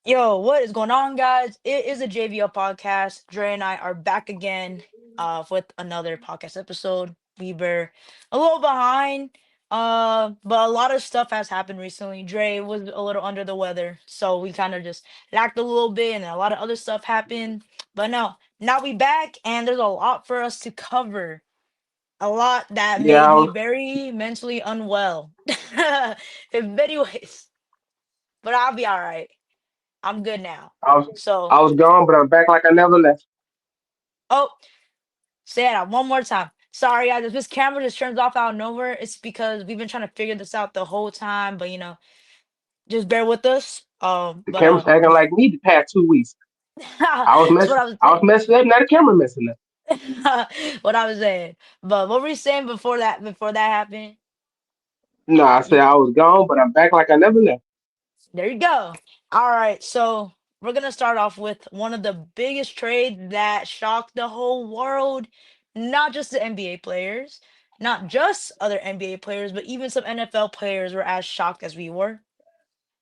Yo, what is going on, guys? It is a JVL podcast. Dre and I are back again with another podcast episode. We were a little behind, but a lot of stuff has happened recently. Dre was a little under the weather, so we kind of just lacked a little bit, and a lot of other stuff happened. But no, now we back, and there's a lot for us to cover. A lot that Yeah, made me very mentally unwell in many ways, but I'll be all right. I'm good now. I was So, I was gone, but I'm back like I never left. oh, say that one more time. Sorry, guys, if this camera just turns off out of nowhere, it's because we've been trying to figure this out the whole time. But just bear with us. The camera's acting like me the past 2 weeks. I was That's what messing, I was I was saying. messing up. Now the camera messing up. What I was saying. But what were you saying before that? Before that happened, No, I you said I was gone, but I'm back like I never left. there you go. All right, so we're gonna start off with one of the biggest trades that shocked the whole world, not just the NBA players, not just other NBA players, but even some NFL players were as shocked as we were.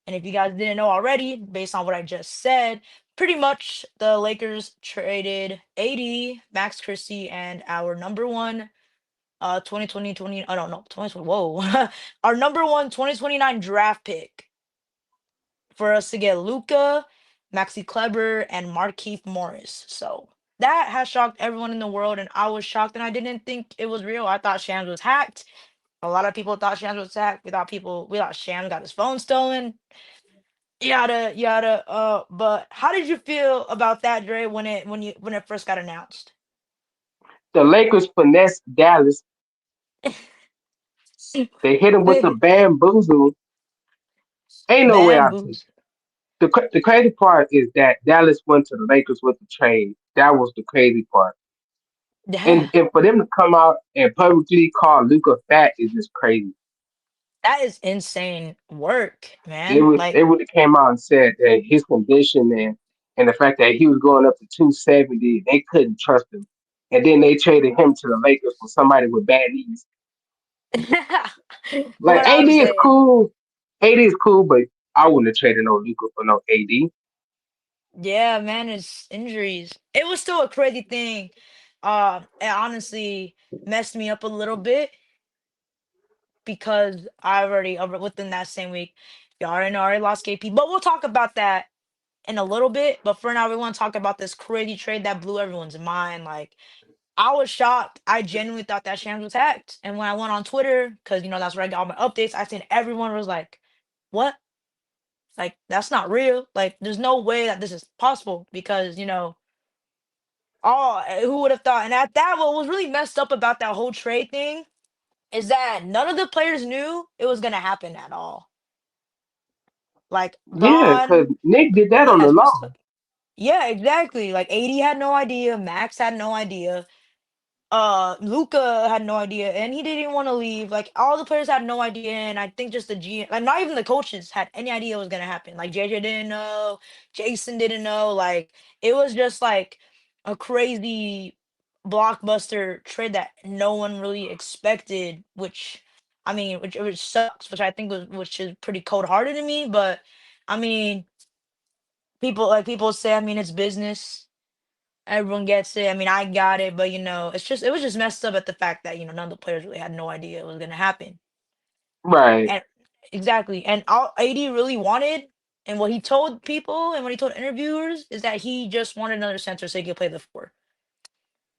And if you guys didn't know already, based on what I just said, pretty much the Lakers traded AD, Max Christie, and our number one 2020 I don't know, 2020, whoa. Our number one 2029 draft pick for us to get Luka, Maxi Kleber, and Markeith Morris. So that has shocked everyone in the world, and I was shocked, and I didn't think it was real. I thought Shams was hacked. A lot of people thought Shams was hacked. We thought Shams got his phone stolen. Yada yada. But how did you feel about that, Dre, when it first got announced? The Lakers finessed Dallas. They hit him with the bamboozle. Ain't no way I'll take Bamboos. it. The crazy part is that Dallas went to the Lakers with the trade. That was the crazy part. Yeah, And for them to come out and publicly call Luka fat is just crazy. that is insane work, They man. would Like, they would have came out and said that his condition and the fact that he was going up to 270, they couldn't trust him. And then they traded him to the Lakers for somebody with bad knees. Like what I was AD is saying. cool. AD is cool, but I wouldn't have traded no Luka for no AD. Yeah, man, it's injuries. It was still a crazy thing. It honestly messed me up a little bit because I already within that same week, y'all already lost KP. But we'll talk about that in a little bit. But for now, we want to talk about this crazy trade that blew everyone's mind. Like, I was shocked. I genuinely thought that Shams was hacked. And when I went on Twitter, because that's where I got all my updates, I seen everyone was like, "What? Like, that's not real. Like, there's no way that this is possible because who would have thought?" And at that, what was really messed up about that whole trade thing is that none of the players knew it was gonna happen at all. Like Yeah, because Braun, Nick did that on yeah, the it's messed law. up. Yeah, exactly. Like AD had no idea, Max had no idea, Luca had no idea, and he didn't want to leave. Like all the players had no idea, and I think just the GM, like not even the coaches had any idea what was gonna happen. Like JJ didn't know, Jason didn't know. Like it was just like a crazy blockbuster trade that no one really expected. Which sucks. Which I think which is pretty cold hearted to me. But I mean, people say, I mean, it's business. Everyone gets it. I mean, I got it, but it was just messed up at the fact that none of the players really had no idea it was gonna happen. Right, And exactly, and all AD really wanted, and what he told people, and what he told interviewers is that he just wanted another center so he could play the four.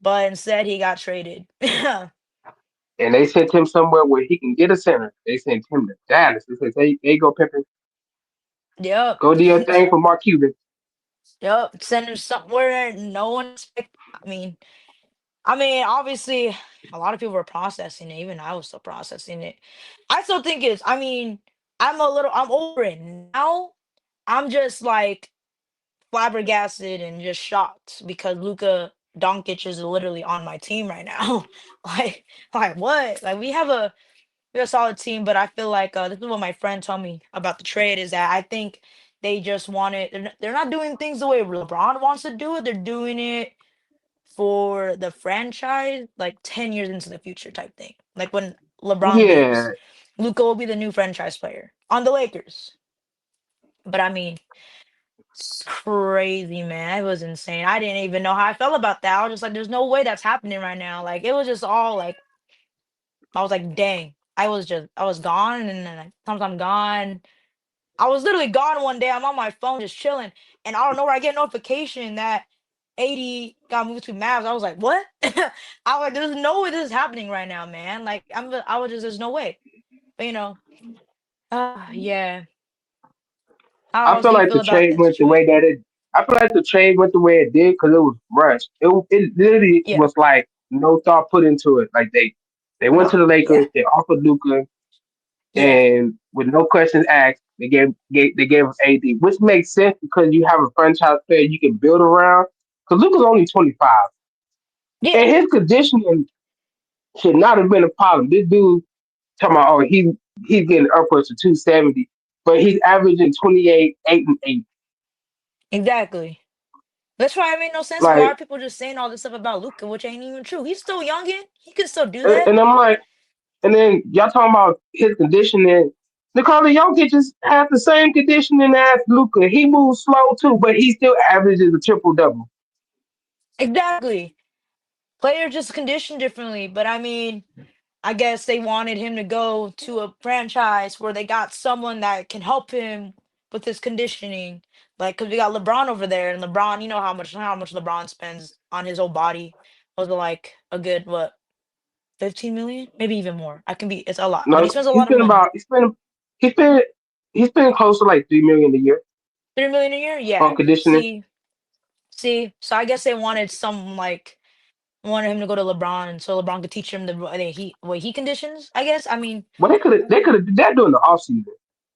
But instead, he got traded. and they sent him somewhere where he can get a center. They sent him to Dallas. They said, "Hey, there you go, Pippen. Yep, Go do your thing for Mark Cuban." yep. Send him somewhere no one expect. Obviously, a lot of people were processing it. Even I was still processing it. I still think it's. I'm over it now. I'm just like flabbergasted and just shocked because Luka Doncic is literally on my team right now. like, like what? Like we have a solid team, but I feel like this is what my friend told me about the trade is that I think they just wanted. They're not doing things the way LeBron wants to do it. They're doing it for the franchise like 10 years into the future type thing. Like when LeBron leaves, Yeah, Luka will be the new franchise player on the Lakers. But I mean, It's crazy, man. It was insane. I didn't even know how I felt about that. I was just like, there's no way that's happening right now. Like it was just all like I was like, dang. I was gone and then like, sometimes I'm gone. I was literally gone one day. I'm on my phone just chilling. And I don't know where I get a notification that 80 got moved to Mavs. I was like, what? I was like, there's no way this is happening right now, man. Like I was just there's no way. But yeah. How I else feel do you like feel the about trade that went the way situation? that it. I feel like the trade went the way it did because it was rushed. It literally Yeah. was like no thought put into it. Like they went to No. the Yeah. Lakers, they offered Luka, Yeah. and with no questions asked, they gave us AD, which makes sense because you have a franchise player you can build around. Because Luka's only 25, Yeah. and his conditioning should not have been a problem. This dude talking about he's getting upwards to 270, but he's averaging 28, 8 and 8. Exactly. That's why it made no sense. Why are Like, people just saying all this stuff about Luca, which ain't even true? He's still youngin. He can still do that. and I'm like, and then y'all talking about his conditioning. Nikola Jokic just has the same conditioning as Luka. He moves slow too, but he still averages a triple double. Exactly. Players just condition differently, but I mean, I guess they wanted him to go to a franchise where they got someone that can help him with his conditioning. Like, cause we got LeBron over there, and LeBron, you know how much LeBron spends on his whole body. Was it like a good what 15 million, maybe even more? I can be it's a lot, but he No, spends a lot of money. he's been he's been close to like 3 million a year 3 million a year, on yeah. conditioning. See. So I guess they wanted some like wanted him to go to LeBron so LeBron could teach him the way he conditions. I guess. I mean, Well, they could have did that during the offseason.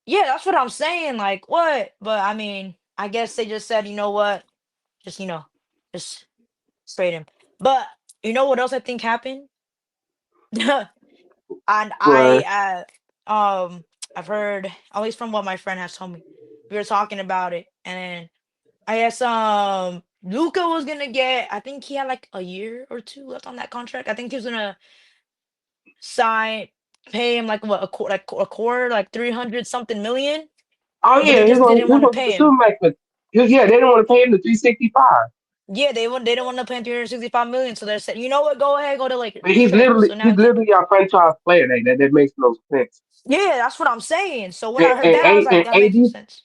yeah, that's what I'm saying. Like, what? But I mean, I guess they just said, you know what? Just, just trade him. But you know what else I think happened? And But I've heard, at least from what my friend has told me, we were talking about it, and then I guess Luca was gonna get. I think he had like a year or two left on that contract. I think he was gonna sign, pay him like what a quarter, like 300 something million, oh but yeah, they just didn't he was want to gonna get the pay him. Supermax, but yeah, they didn't want to pay him the 365. Yeah, they don't want to pay him 365 million, so they said, you know what, go ahead, go to But Lakers, trade him. So now he's I think, literally our franchise player. That makes no sense. yeah, that's what I'm saying. So when And I heard that, I was like, and that makes no AD sense.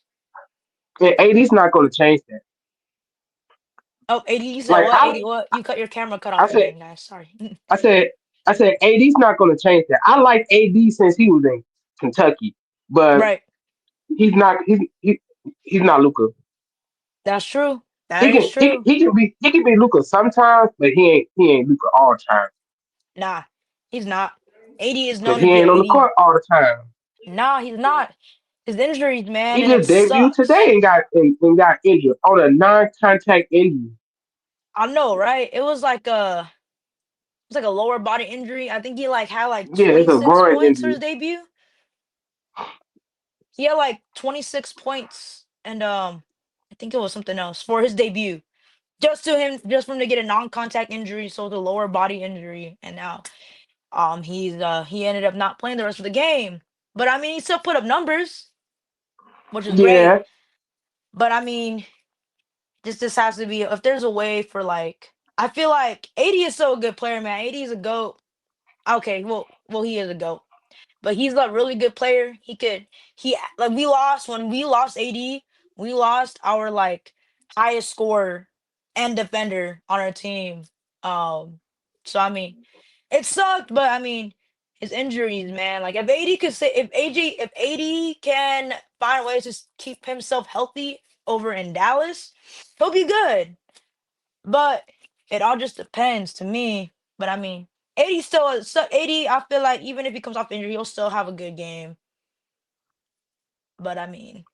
and AD's not going to change that. Oh, 80, you said Like what? 80, what? You cut your camera cut I off said, again, guys. Sorry. I said, I said, AD's not going to change that. I like AD since he was in Kentucky, but Right. he's not. He's not Luca. That's true. That is true. He can be Luca sometimes, but he ain't Luca all the time. Nah, he's not. 80 is Cause known to he be a ain't on the 80. court all the time. Nah, he's not. His injuries, man, He and it just debuted today sucks. and got injured on a non-contact injury. I know, right? It was like a lower body injury. I think he like had like Yeah, it's a 26 groin points for his injury. debut. He had like 26 points and I think it was something else for his debut. Just for him to get a non-contact injury, so the lower body injury, and now he ended up not playing the rest of the game. But I mean, he still put up numbers, which is great. Yeah, But I mean, this has to be if there's a way for like I feel like 80 is so a good player, man. 80 is a goat. Okay, well he is a goat. But he's a really good player. He like we lost when we lost AD, we lost our like highest scorer and defender on our team. Um, so I mean, it sucked, but I mean, his injuries, man. Like if AD could say if AD can find ways to keep himself healthy over in Dallas, he'll be good. But it all just depends to me. But I mean, 80 still so 80. I feel like even if he comes off injury, he'll still have a good game. But I mean,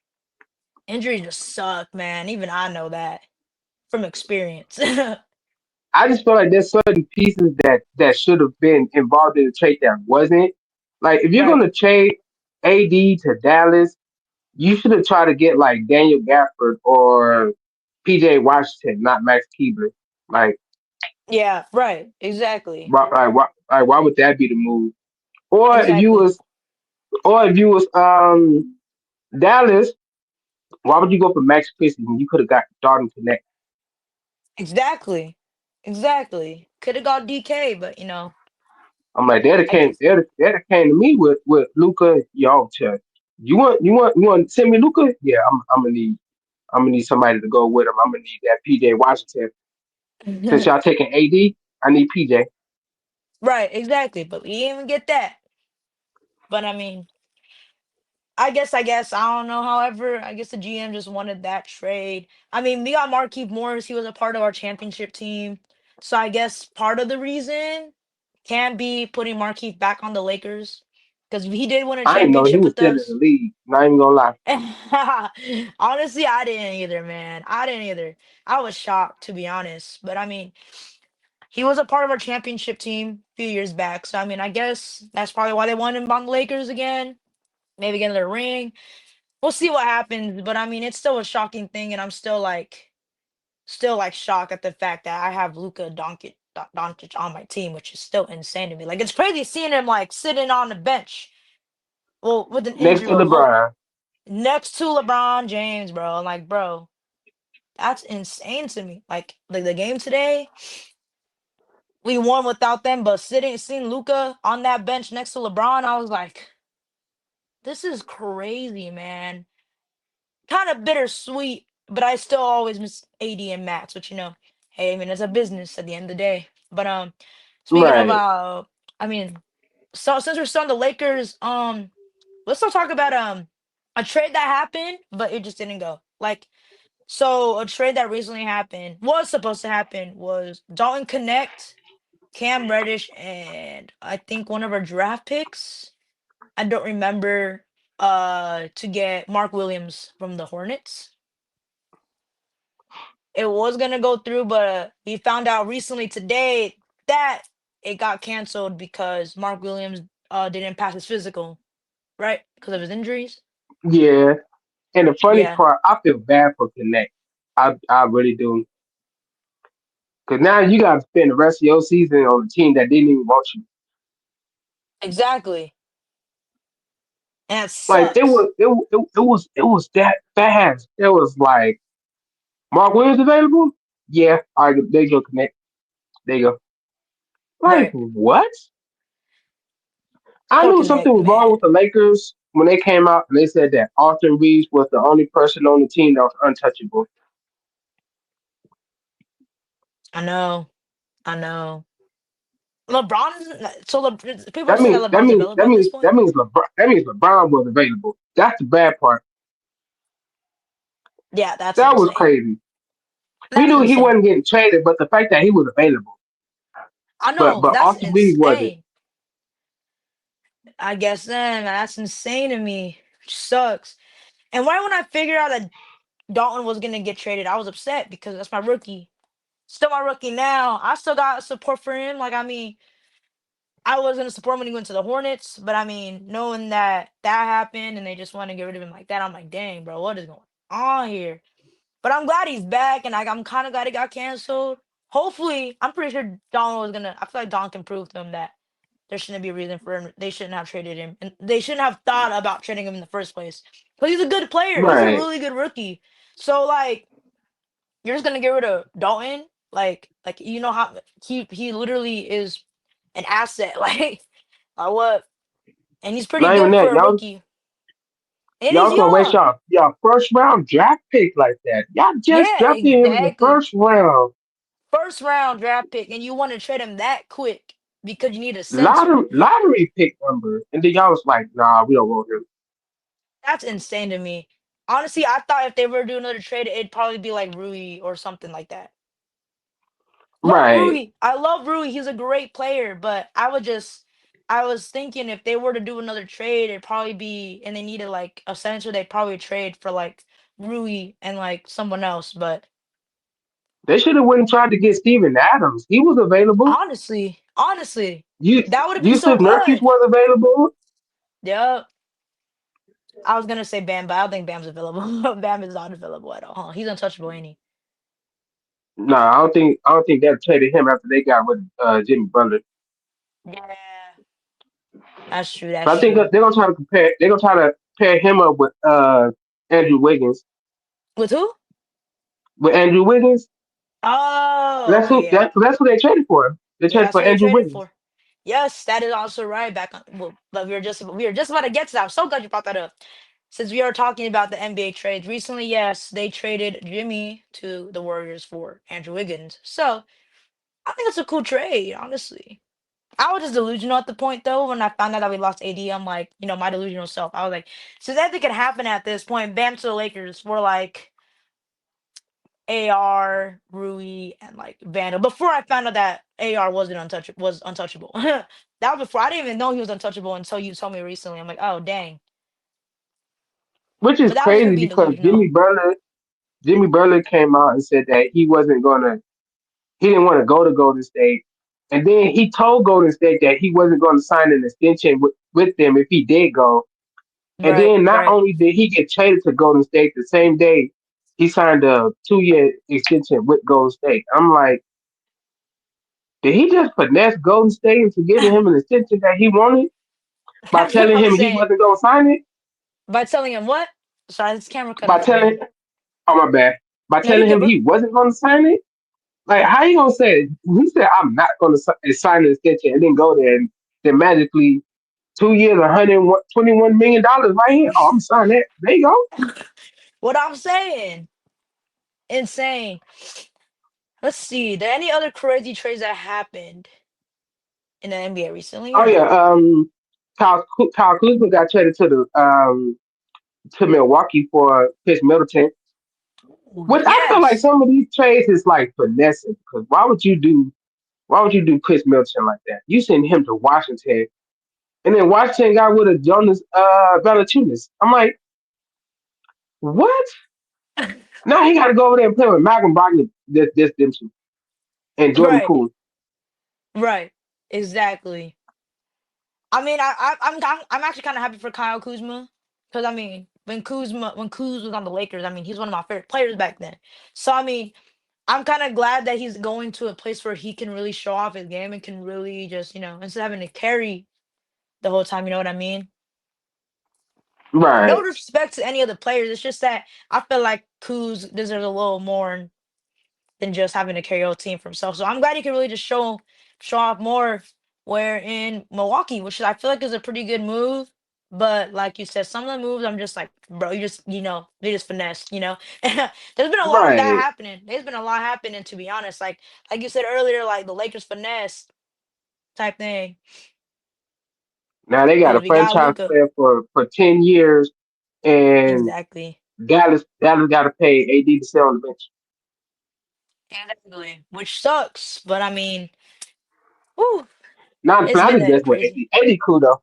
injuries just suck, man. Even I know that from experience. I just feel like there's certain pieces that should have been involved in the trade that wasn't. Like if you're Right. gonna trade AD to Dallas, you should have tried to get like Daniel Gafford or PJ Washington, not Max Keeber. Like, Yeah. Right. Exactly. why would that be the move? Or if you Exactly. was or if you was Dallas, Why would you go for Max Christie when you could have got Darden Connect? Exactly. Exactly. Could have got DK, but I'm like, they'd have I came, guess. they'd have came to me with Luca. Y'all, you want to send me Luca? Yeah, I'm gonna need somebody to go with him. I'm gonna need that PJ Washington. Since y'all taking AD, I need PJ. Right, exactly. But we didn't even get that. But I mean, I guess I don't know. However, I guess the GM just wanted that trade. I mean, we got Markieff Morris. He was a part of our championship team, so I guess part of the reason can be putting Markieff back on the Lakers because he did win a I didn't know he championship was with still in the us. league. Not even gonna lie. Honestly, I didn't either, man. I didn't either. I was shocked to be honest, but I mean, he was a part of our championship team a few years back. So I mean, I guess that's probably why they wanted him on the Lakers again. Maybe get another ring. We'll see what happens, but I mean, it's still a shocking thing, and I'm still like shocked at the fact that I have Luka Doncic on my team, which is still insane to me. Like it's crazy seeing him like sitting on the bench, well, with an Next injury to or LeBron. next to LeBron James, bro. I'm like, bro, that's insane to me. Like the game today, we won without them, but seeing Luka on that bench next to LeBron, I was like, this is crazy, man. Kind of bittersweet, but I still always miss AD and Max, which hey, I mean it's a business at the end of the day. But speaking of Right. I mean, so since we're still on the Lakers, let's still talk about a trade that happened, but it just didn't go. Like so a trade that recently happened was supposed to happen was Dalton Connect, Cam Reddish, and I think one of our draft picks. I don't remember to get Mark Williams from the Hornets. It was gonna go through, but we found out recently today that it got canceled because Mark Williams didn't pass his physical, right? Because of his injuries. Yeah. And the funny Yeah, part, I feel bad for Connect. I really do. Cause now you got to spend the rest of your season on a team that didn't even want you. exactly. And it Like sucks. it was that fast. It was like Mark Williams available. Yeah, all right, there you go, Connect. There you go. Like Right. what? I Poor knew something Connect, was wrong with man. the Lakers when they came out and they said that Austin Reeves was the only person on the team that was untouchable. I know. I know. LeBron isn't so people are That saying means that LeBron's available at this point. that means LeBron was available. That's the bad part. Yeah, that's That was insane. crazy. We That is knew he insane. wasn't getting traded, but the fact that he was available, I but know, that's Austin Reeves wasn't. insane. I guess then that's insane to me. Sucks. And right when I figured out that Dalton was gonna get traded, I was upset because that's my rookie. Still my rookie now. I still got support for him. Like I mean, I was gonna support him when he went to the Hornets, but I mean, knowing that that happened and they just want to get rid of him like that, I'm like, dang, bro, what is going on here? But I'm glad he's back, and I'm kind of glad it got canceled. Hopefully, I'm pretty sure Don was gonna. I feel like Don can prove to him that there shouldn't be a reason for him. They shouldn't have traded him, and they shouldn't have thought about trading him in the first place. But he's a good player. He's a Right. really good rookie. So like, you're just gonna get rid of Dalton? Like you know how he literally is an asset. Like what? And he's pretty Not even good for that. a rookie. And Y'all he's was gonna waste young. y'all first round draft pick like that. Y'all just Yeah, drafted him in the exactly. first round. First round draft pick, and you want to trade him that quick because you need a center. Lottery pick number. And then y'all was like, nah, we don't want him. That's insane to me. Honestly, I thought if they were to do another trade, it'd probably be like Rui or something like that. Love Right. Rui. I love Rui. He's a great player, but I was thinking if they were to do another trade, it'd probably be, and they needed like a center, they'd probably trade for like Rui and like someone else. But They should have went and tried to get Steven Adams. He was available. honestly, You that would have been so Yusuf Nurkic good. was available. Yeah. I was gonna say Bam, but I don't think Bam's available. Bam is not available at all. Huh? He's untouchable, ain't he? Nah, I don't think they traded him after they got with Jimmy Butler. Yeah, that's true. That's So I think true. they're gonna try to pair him up with Andrew Wiggins. With who? with Andrew Wiggins. Oh, That's oh who yeah. that's who they traded for. They Yeah, traded that's for what they Andrew traded Wiggins, for. Yes, that is also right. Back on, well, but we were just about to get to that. I'm so glad you brought that up. Since we are talking about the NBA trades recently, yes, they traded Jimmy to the Warriors for Andrew Wiggins. So I think it's a cool trade, honestly. I was just delusional at the point though. When I found out that we lost AD, I'm like, my delusional self. I was like, since anything could happen at this point, bam to the Lakers. We're like, AR, Rui, and like Vandal. Before I found out that AR was untouchable. That was before I didn't even know he was untouchable until you told me recently. I'm like, oh dang. which is But that was just me crazy being because delusional. Jimmy Butler came out and said that he didn't want to go to Golden State, and then he told Golden State that he wasn't going to sign an extension with them if he did go. And Right, then not right. only did he get traded to Golden State the same day, he signed a 2 year extension with Golden State. I'm like, did he just finesse Golden State into giving him an extension that he wanted by That's what telling I'm him he saying. wasn't going to sign it? By telling him what? Sorry, this camera cut By out telling, again. oh my bad, by No, you telling good, him bro. he wasn't going to sign it? Like, how you gonna say it? He said I'm not gonna sign an extension and then go there and then magically 2 years, $121 million right here. Oh, I'm signing that. There you go. What I'm saying. Insane. Let's see. There any other crazy trades that happened in the NBA recently Oh or yeah. no? Kyle Kuzma got traded to Milwaukee for Chris Middleton, Ooh, which I feel like yes. some of these trades is like finessing because why would you do Chris Middleton like that? You send him to Washington, and then Washington got rid of Jonas Valanciunas. I'm like, what? Now he got to go over there and play with Malcolm Brogdon, this them two, and Jordan Right. Poole. Right. Exactly. I mean, I'm actually kind of happy for Kyle Kuzma because I mean, when Kuz was on the Lakers, I mean, he's one of my favorite players back then. So I mean, I'm kind of glad that he's going to a place where he can really show off his game and can really just instead of having to carry the whole time. You know what I mean? No Right, respect to any of the players. It's just that I feel like Kuz deserves a little more than just having to carry a whole team for himself. So I'm glad he can really just show off more. Where in Milwaukee, which I feel like is a pretty good move, but like you said, some of the moves I'm just like, bro, you just they just finesse. There's been a lot of that right. happening. There's been a lot happening to be honest. Like you said earlier, like the Lakers finesse type thing Now they got a because we got franchise Luka. player for 10 years, and Exactly. Dallas got to pay AD to stay on the bench. Exactly. Which sucks, but I mean, whew, it's Not been his a best with crazy. AD. AD cool though.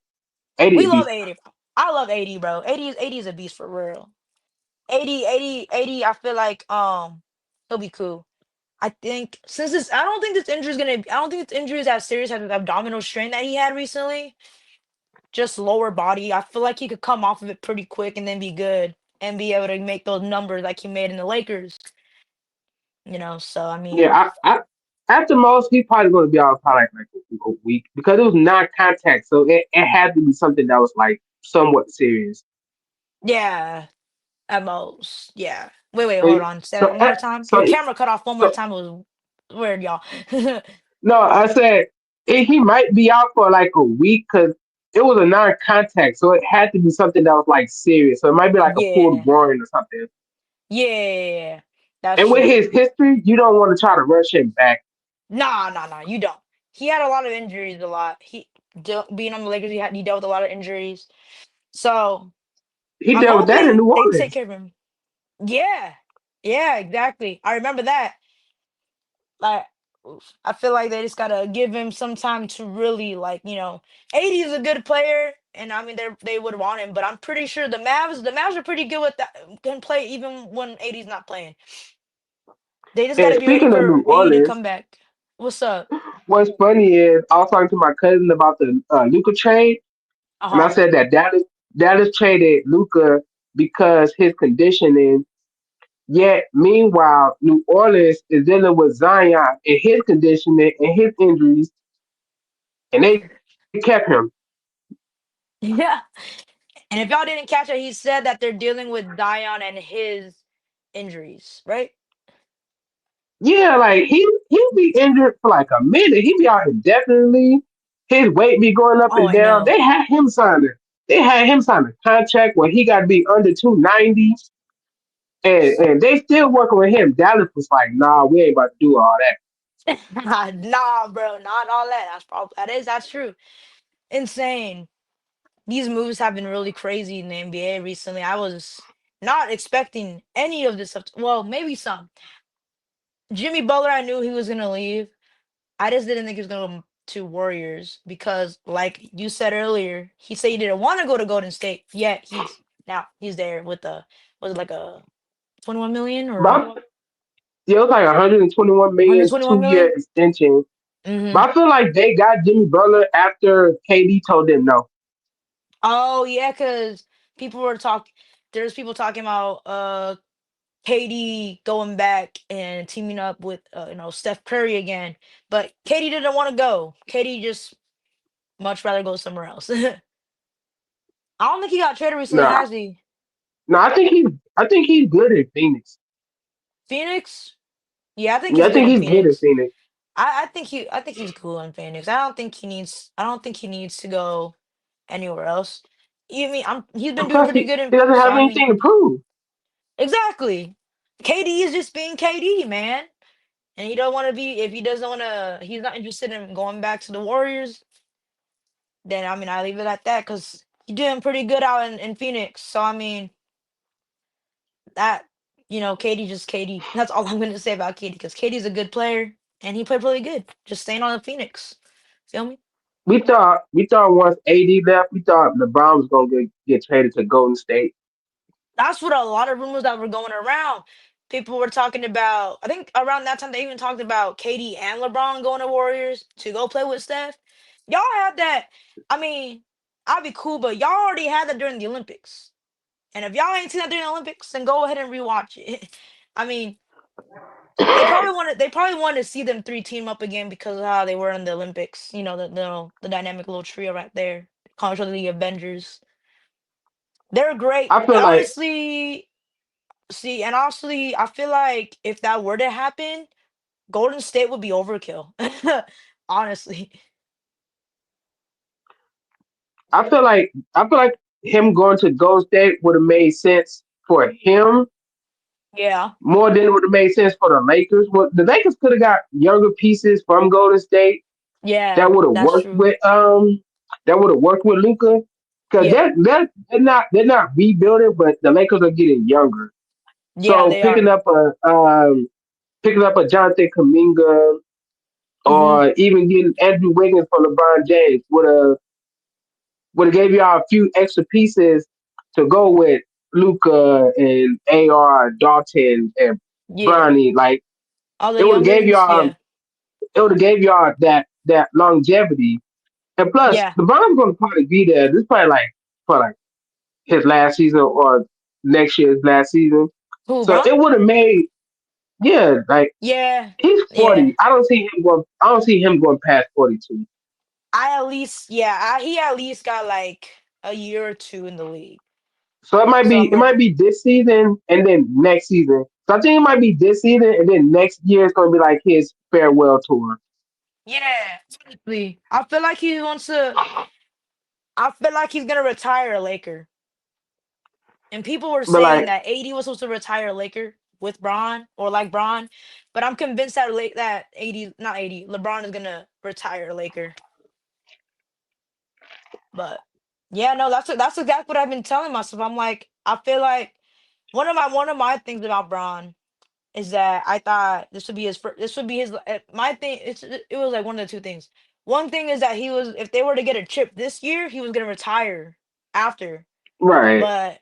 AD We a love beast. 80, bro. I love 80, bro. 80 is a beast for real. 80. I feel like he'll be cool. I think since this I don't think this injury is gonna I don't think this injury is as serious as the abdominal strain that he had recently. Just lower body. I feel like he could come off of it pretty quick and then be good and be able to make those numbers like he made in the Lakers. So I mean, Yeah, I at the most he probably going to be out probably like a week because it was non-contact, so it had to be something that was like somewhat serious. yeah, at most. Yeah. Wait, hold And on. Say that so one more time. Your so camera cut off one more so time. It was weird, y'all. no, I said he might be out for like a week because it was a non-contact, so it had to be something that was like serious. So it might be like a pulled Yeah. groin or something. Yeah. That's And with true. his history, you don't want to try to rush him back. Nah, nah, nah. You don't. He had a lot of injuries. A lot. Being on the Lakers, he dealt with a lot of injuries. So He I'm dealt with that in hoping New they take Orleans. care of him. Yeah. Yeah. Exactly. I remember that. Like, oof, I feel like they just gotta give him some time to really like. 80 is a good player, and I mean they would want him, but I'm pretty sure the Mavs are pretty good with that. Can play even when 80's not playing. They just And gotta be ready speaking of New for 80 to Orleans, come back. What's up? what's funny is I was talking to my cousin about the Luka trade, Uh and I huh. said that Dallas traded Luka because his conditioning. Yet, meanwhile, New Orleans is dealing with Zion and his conditioning and his injuries, and they kept him. Yeah. And if y'all didn't catch it, he said that they're dealing with Dion and his. injuries, right? Yeah, like he'll be injured for like a minute. He be out indefinitely. His weight be going up Oh, and I down. know. They had him sign a contract where he got to be under 290, and they still working with him. Dallas was like, nah, we ain't about to do all that. Nah, bro, not all that. That's true. Insane. These moves have been really crazy in the NBA recently. I was not expecting any of this stuff. Well, maybe some. Jimmy Butler, I knew he was gonna leave. I just didn't think he was gonna go to Warriors because, like you said earlier, he said he didn't want to go to Golden State. Yet he's there with a was it like a 21 million or But yeah, it was like 121 million 121 2 year million? extension. Mm-hmm. But I feel like they got Jimmy Butler after KD told them no. Oh yeah, because people were talking. There's people talking about KD going back and teaming up with Steph Curry again, but KD didn't want to go. KD just much rather go somewhere else. I don't think he got traded recently, No, has he? no, I think he's good in Phoenix. Phoenix? Yeah, I think Yeah, he's I good think in he's good in Phoenix. Phoenix. I think he's cool in Phoenix. I don't think he needs to go anywhere else. You mean he's been And doing plus, pretty he, good in he doesn't so have I mean anything to prove. exactly. KD is just being KD, man. And he don't want to be if he doesn't want to he's not interested in going back to the Warriors, then I mean I leave it at that cuz he's doing pretty good out in Phoenix. So I mean that KD just KD. That's all I'm going to say about KD because KD's a good player and he played really good. Just staying on the Phoenix. Feel me? We thought once AD left, we thought LeBron was gonna get traded to Golden State. That's what a lot of rumors that were going around. People were talking about. I think around that time they even talked about KD and LeBron going to Warriors to go play with Steph. Y'all had that. I mean, I'd be cool, but y'all already had that during the Olympics. And if y'all ain't seen that during the Olympics, then go ahead and rewatch it. I mean, they probably wanted to see them three team up again because of how they were in the Olympics. You know, the dynamic little trio right there. Calling each other the Avengers. They're great. I feel like Honestly, see, and honestly, I feel like if that were to happen, Golden State would be overkill. Honestly. I feel like him going to Golden State would have made sense for him Yeah. more than it would have made sense for the Lakers. Well, the Lakers could have got younger pieces from Golden State that Yeah, would have that's worked true. with Luka. Because Yeah. they're not rebuilding, but the Lakers are getting younger. Yeah, So they are. picking up a Jonathan Kaminga Mhm. or even getting Andrew Wiggins from LeBron James would have gave y'all a few extra pieces to go with Luca and AR, Dalton and Yeah. Bronny. Like All the it would have gave youngins, y'all yeah. it would have gave y'all that longevity. And plus, Yeah. LeBron's gonna probably be there. This is probably like for like his last season or next year's last season. Who, So Bron? it would have made like Yeah. he's Yeah. 40. I don't see him going past 42. I at least he at least got like a year or two in the league. So it might So be I'm it like, might be this season and then next season. So I think it might be this season and then next year is gonna be like his farewell tour. yeah, honestly, I feel like he's gonna retire a Laker. And people were But saying like that AD was supposed to retire a Laker with Bron or like Bron, but I'm convinced that that AD, not AD, LeBron is gonna retire a Laker. But yeah, no, that's exactly what I've been telling myself. I'm like, I feel like one of my things about Bron is that I thought this would be his my thing. It was like one of the two things. One thing is that he was if they were to get a chip this year, he was gonna retire after. right, But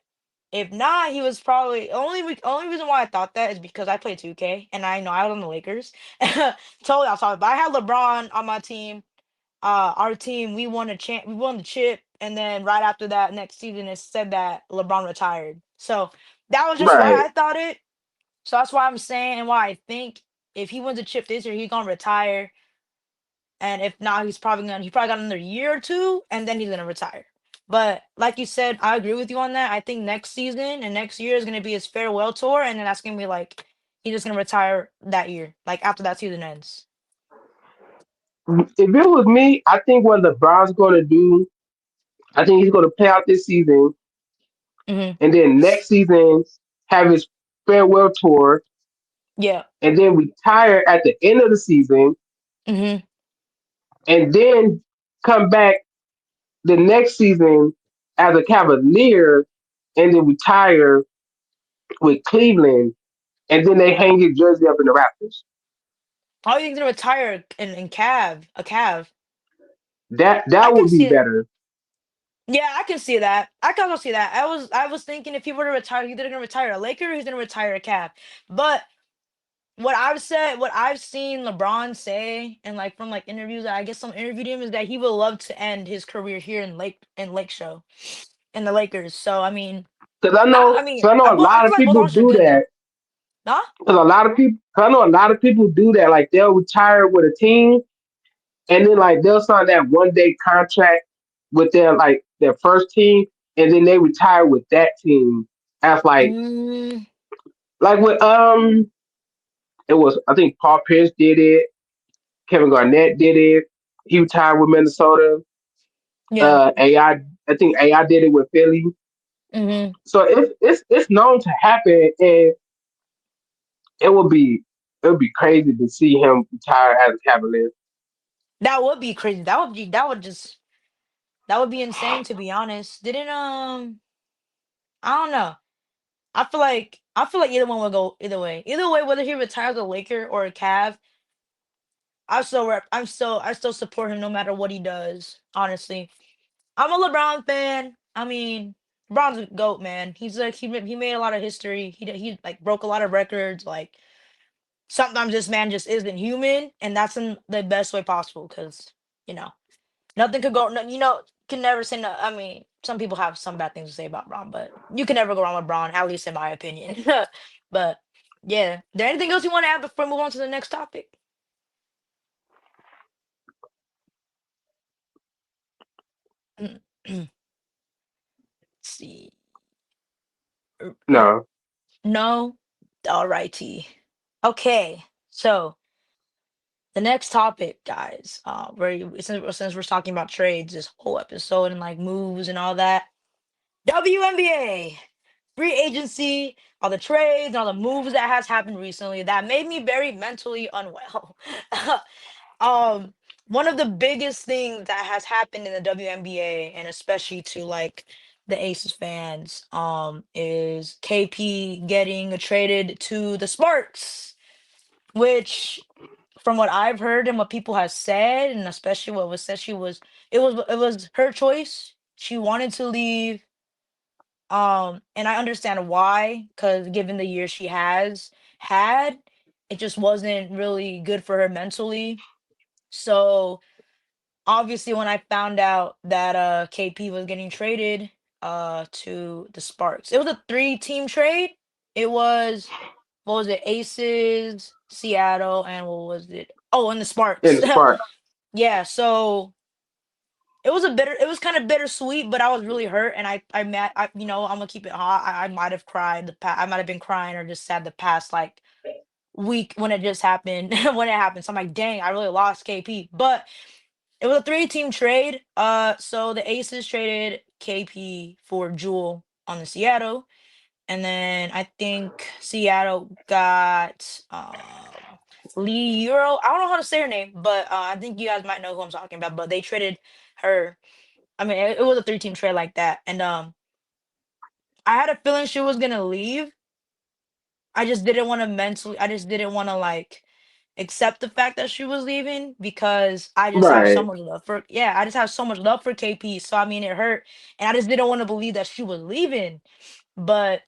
if not, he was probably only reason why I thought that is because I played 2K and I know I was on the Lakers. Totally outside, but I had LeBron on my team. Our team we won the chip, and then right after that, next season it said that LeBron retired. So that was just why right. I thought it. So that's why I'm saying and why I think if he wins a chip this year, he's gonna retire. And if not, he probably got another year or two, and then he's gonna retire. But like you said, I agree with you on that. I think next season and next year is gonna be his farewell tour, and then that's gonna be like he's just gonna retire that year, like after that season ends. If it was me, I think what LeBron's going to do, I think he's going to play out this season, Hmm. and then next season have his farewell tour, Yeah. and then retire at the end of the season, Hmm. and then come back the next season as a Cavalier, and then retire with Cleveland, and then they hang his jersey up in the Raptors. Oh, he's gonna retire in Cav, a Cav. I That can would be see it. better. Yeah, I can see that. I can also see that. I was thinking if he were to retire, he's either gonna retire a Laker or he's gonna retire a Cav. But what I've seen LeBron say, and like from like interviews that I guess some interviewed him, is that he would love to end his career here in Lake Show, in the Lakers. So I mean, Because I mean, I know a I lot feel of like both people options are do good that. though. Nah. Because a lot of people, cause I know a lot of people do that. Like they'll retire with a team, and then like they'll sign that 1 day contract with their first team, and then they retire with that team as Mm, like with it was I think Paul Pierce did it, Kevin Garnett did it. He retired with Minnesota. yeah. I think AI did it with Philly. Hmm. So it's known to happen, and it would be it would be crazy to see him retire as a Cavalier. That would be crazy. That would be insane to be honest. Didn't I don't know. I feel like either one would go either way. Either way, whether he retires a Laker or a Cav, I still support him no matter what he does. Honestly, I'm a LeBron fan. I mean, LeBron's a goat, man. He's like he made a lot of history. He like broke a lot of records. Like sometimes this man just isn't human, and that's in the best way possible. Cause you know nothing could go. You know, can never say no. I mean, some people have some bad things to say about Braun, but you can never go wrong with Braun, at least in my opinion. But yeah, there anything else you want to add before we move on to the next topic? Let's see. Er, er, No, No, alrighty. Okay, so the next topic, guys. Since we're talking about trades this whole episode and like moves and all that. WNBA free agency, all the trades, and all the moves that has happened recently that made me very mentally unwell. um, One of the biggest things that has happened in the WNBA, and especially to like the Aces fans, is KP getting traded to the Sparks, which from what I've heard and what people have said, and especially what was said, it was her choice. She wanted to leave, and I understand why, because given the year she has had, it just wasn't really good for her mentally. So obviously when I found out that KP was getting traded to the Sparks, it was a three-team trade. It was, what was it, Aces, Seattle, and what was it? Oh, and the in Sparks. the Sparks. Yeah, so it was kind of bittersweet, but I was really hurt, and you know, I'm gonna keep it hot. I might have cried I might have been crying or just sad the past like week when it just happened when it happened. So I'm like, dang, I really lost KP. But it was a three-team trade. So the Aces traded KP for Jewel on the Seattle, and then I think Seattle got Lee Euro. I don't know how to say her name, but I think you guys might know who I'm talking about. But they traded her. I mean, it was a three-team trade like that, and I had a feeling she was gonna leave. I just didn't want to mentally. I just didn't want to like accept the fact that she was leaving because I just have so Right. much love for. Yeah, I just have so much love for KP. So I mean, it hurt, and I just didn't want to believe that she was leaving. But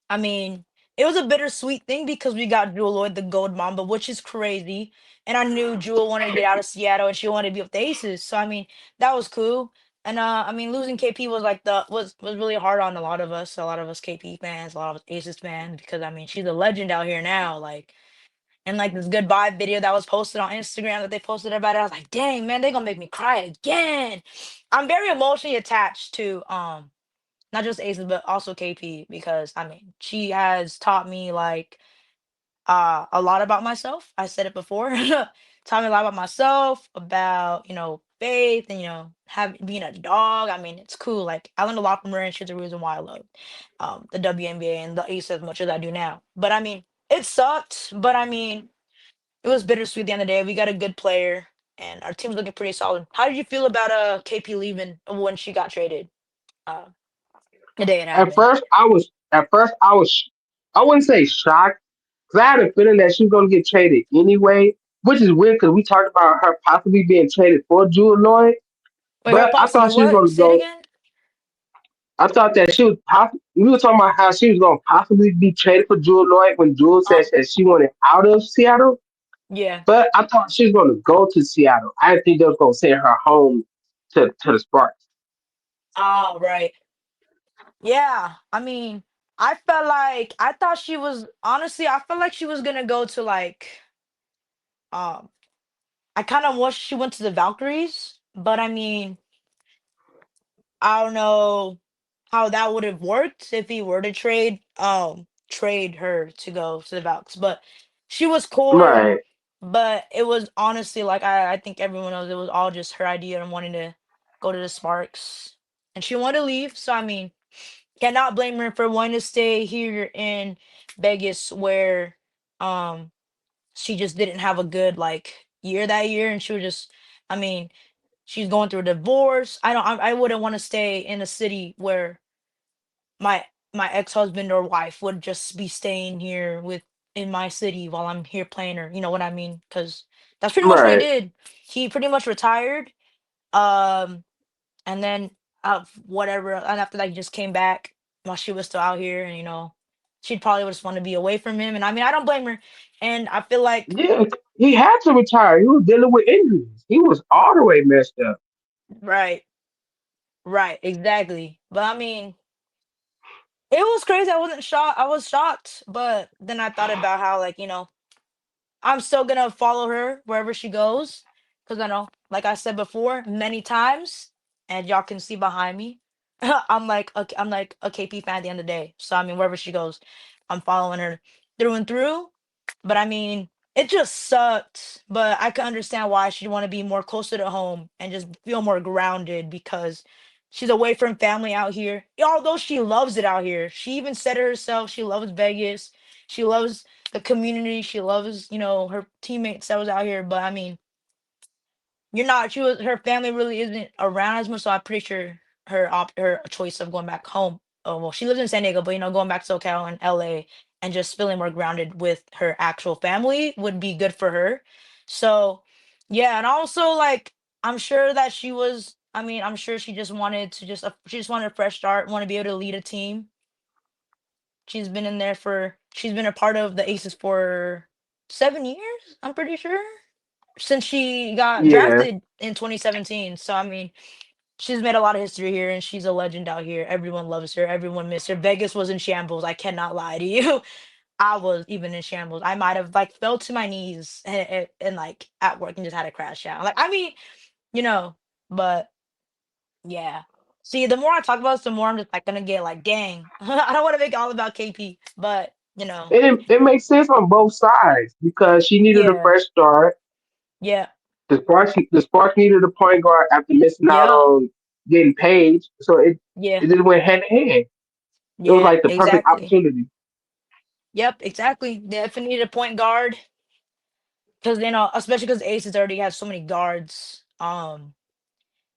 I mean, it was a bittersweet thing because we got Jewel Lloyd, the gold mamba, which is crazy. And I knew Jewel wanted to get out of Seattle and she wanted to be with the Aces. So I mean, that was cool. And I mean, losing KP was like was really hard on a lot of us KP fans, a lot of us Aces fans, because I mean, she's a legend out here now. Like, and like this goodbye video that was posted on Instagram that they posted about it. I was like, dang man, they gonna make me cry again. I'm very emotionally attached to not just Aces but also KP because I mean she has taught me like a lot about myself. I said it before. Taught me a lot about myself, about, faith and, have being a dog. I mean, it's cool. Like I learned a lot from her and she's the reason why I love the WNBA and the Ace as much as I do now. But I mean, it sucked, but I mean, it was bittersweet at the end of the day. We got a good player and our team's looking pretty solid. How did you feel about KP leaving when she got traded? Uh the day it At happened. first, I wouldn't say shocked, because I had a feeling that she was going to get traded anyway, which is weird because we talked about her possibly being traded for Jewel Lloyd, Wait, her but I possibly thought she was what? going to Say it go. again? I thought that we were talking about how she was going to possibly be traded for Jewel Lloyd when Jewel said Um, that she wanted out of Seattle, yeah. but I thought she was going to go to Seattle. I didn't think they was going to send her home to the Sparks. Oh, right. Yeah, I mean, I thought she was honestly, I felt like she was gonna go to like um I kind of wish she went to the Valkyries, but I mean, I don't know how that would have worked if he were to trade her to go to the Valks. But she was core, Right, but it was honestly like I think everyone knows it was all just her idea and wanting to go to the Sparks. And she wanted to leave, so I mean cannot blame her for wanting to stay here in Vegas where um she just didn't have a good like year that year and she was just I mean she's going through a divorce. I wouldn't want to stay in a city where my my ex-husband or wife would just be staying here with in my city while I'm here playing her. You know what I mean? Cuz that's pretty much what he right. did. He pretty much retired. Um and then whatever and after that he just came back while she was still out here and she'd probably just want to be away from him and I mean I don't blame her and I feel like Yeah, he had to retire. He was dealing with injuries. He was all the way messed up. right, right, exactly, but I mean it was crazy. I wasn't shocked. I was shocked, but then I thought about how like I'm still gonna follow her wherever she goes, because I know, like I said before, many times, and y'all can see behind me, I'm like a KP fan at the end of the day. So I mean, wherever she goes, I'm following her through and through. But I mean, it just sucked. But I can understand why she'd want to be more closer to home and just feel more grounded because she's away from family out here. Although she loves it out here, she even said it herself. She loves Vegas. She loves the community. She loves, her teammates that was out here. But I mean, you're not. Her family really isn't around as much. So I'm pretty sure her choice of going back home. Oh well, she lives in San Diego, but going back to SoCal and LA and just feeling more grounded with her actual family would be good for her. So yeah, and also like I'm sure that she was. I mean, I'm sure she just wanted to she just wanted a fresh start, want to be able to lead a team. She's been a part of the Aces for 7 years, I'm pretty sure. Since she got Yeah, drafted in 2017. So I mean, she's made a lot of history here and she's a legend out here. Everyone loves her. Everyone miss her. Vegas was in shambles. I cannot lie to you. I was even in shambles. I might have like fell to my knees and like at work and just had a crash out. Like I mean, you know, but yeah. See, the more I talk about this, the more I'm just like gonna get like, dang. I don't want to make it all about KP, but and it makes sense on both sides because she needed a yeah, fresh start. yeah, The Sparks needed a point guard after missing out yeah, on getting paid, so yeah, it just went hand in hand. It was yeah, like the perfect exactly. opportunity. Yep, exactly. They definitely need a point guard because especially because Aces already has so many guards.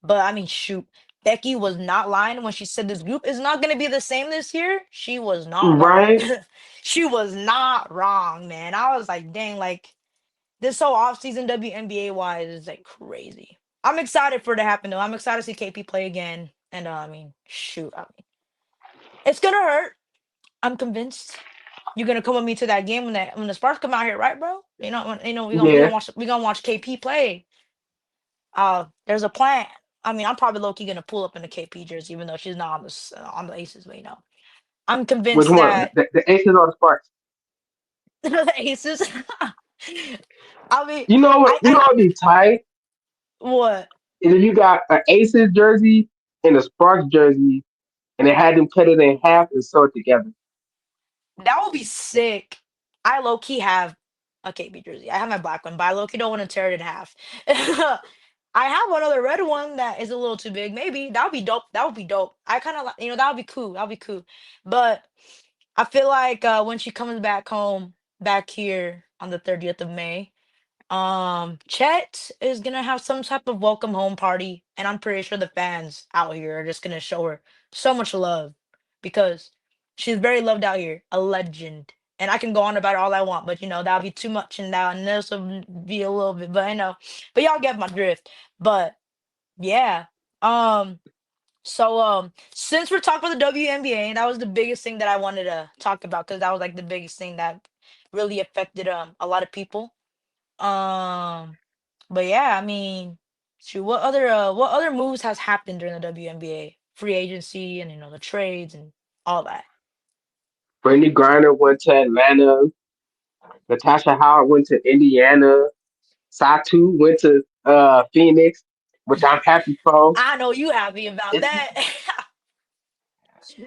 But I mean, shoot, Becky was not lying when she said this group is not going to be the same this year. She was not wrong. Right? She was not wrong, man. I was like, dang, like this whole offseason WNBA wise is like crazy. I'm excited for it to happen though. I'm excited to see KP play again. And I mean, shoot, I mean, it's gonna hurt. I'm convinced. You're gonna come with me to that game when the Sparks come out here, right, bro? Yeah. We gonna watch KP play. There's a plan. I mean, I'm probably low key gonna pull up in the KP jersey, even though she's not on the Aces. But I'm Which convinced one? that The Aces or the Sparks? the Aces. I mean, You know what'd be tight what? is if you got an Aces jersey and a Sparks jersey, and they had them cut it in half and sew it together. That would be sick. I low key have a KB jersey. I have my black one, but I low key don't want to tear it in half. I have one other red one that is a little too big. Maybe that would be dope. That would be dope. I kind of like, that would be cool. That would be cool. But I feel like when she comes back home, back here on the 30th of May, Chet is gonna have some type of welcome home party, and I'm pretty sure the fans out here are just gonna show her so much love because she's very loved out here, a legend. And I can go on about it all I want, but that'll be too much, and this will be a little bit, but I know, but y'all get my drift. But yeah, um, since we're talking about the WNBA, and that was the biggest thing that I wanted to talk about because that was like the biggest thing that really affected a lot of people. Um, but yeah, I mean, shoot, what other moves has happened during the WNBA free agency and the trades and all that? Brittany Griner went to Atlanta. Natasha Howard went to Indiana. Satu went to Phoenix, which I'm happy for. I know you happy about It's, that.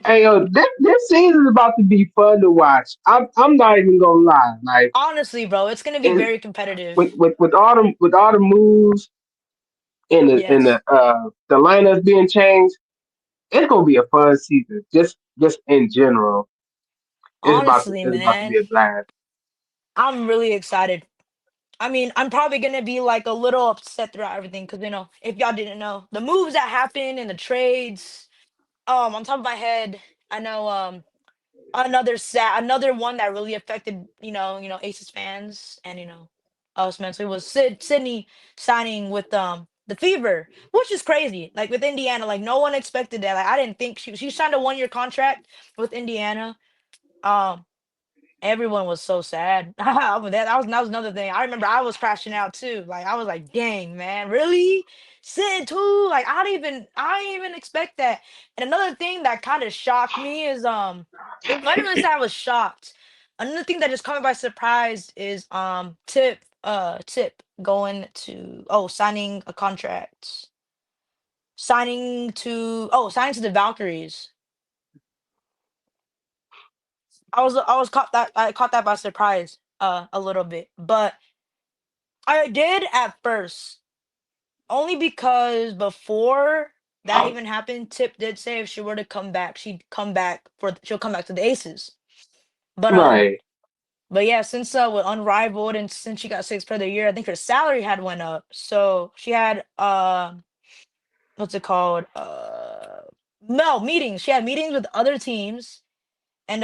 hey yo, this season is about to be fun to watch. I'm not even gonna lie. Like Honestly, bro, it's gonna be and very competitive. with all the moves and Yes, the lineups being changed, it's gonna be a fun season. Just in general, honestly, it's about to be man, a blast. I'm really excited. I mean, I'm probably gonna be like a little upset throughout everything because if y'all didn't know, the moves that happened and the trades. On top of my head, I know. Another one that really affected Aces fans and us mentally was Sydney signing with the Fever, which is crazy. Like with Indiana, like no one expected that. Like I didn't think she signed a 1 year contract with Indiana. Um, Everyone was so sad. That was another thing. I remember I was crashing out too. Like I was like, dang man, really? Sid too? Like I didn't even expect that. And another thing that kind of shocked me is I didn't really say I was shocked. Another thing that just caught me by surprise is Tip going to signing a contract. Signing to the Valkyries. I caught that by surprise a little bit. But I did at first, only because before that even happened, Tip did say if she were to come back, she'll come back to the Aces. But Right. yeah, since with Unrivaled and since she got sixth player of the year, I think her salary had went up. So she had what's it called? No, meetings. She had meetings with other teams. And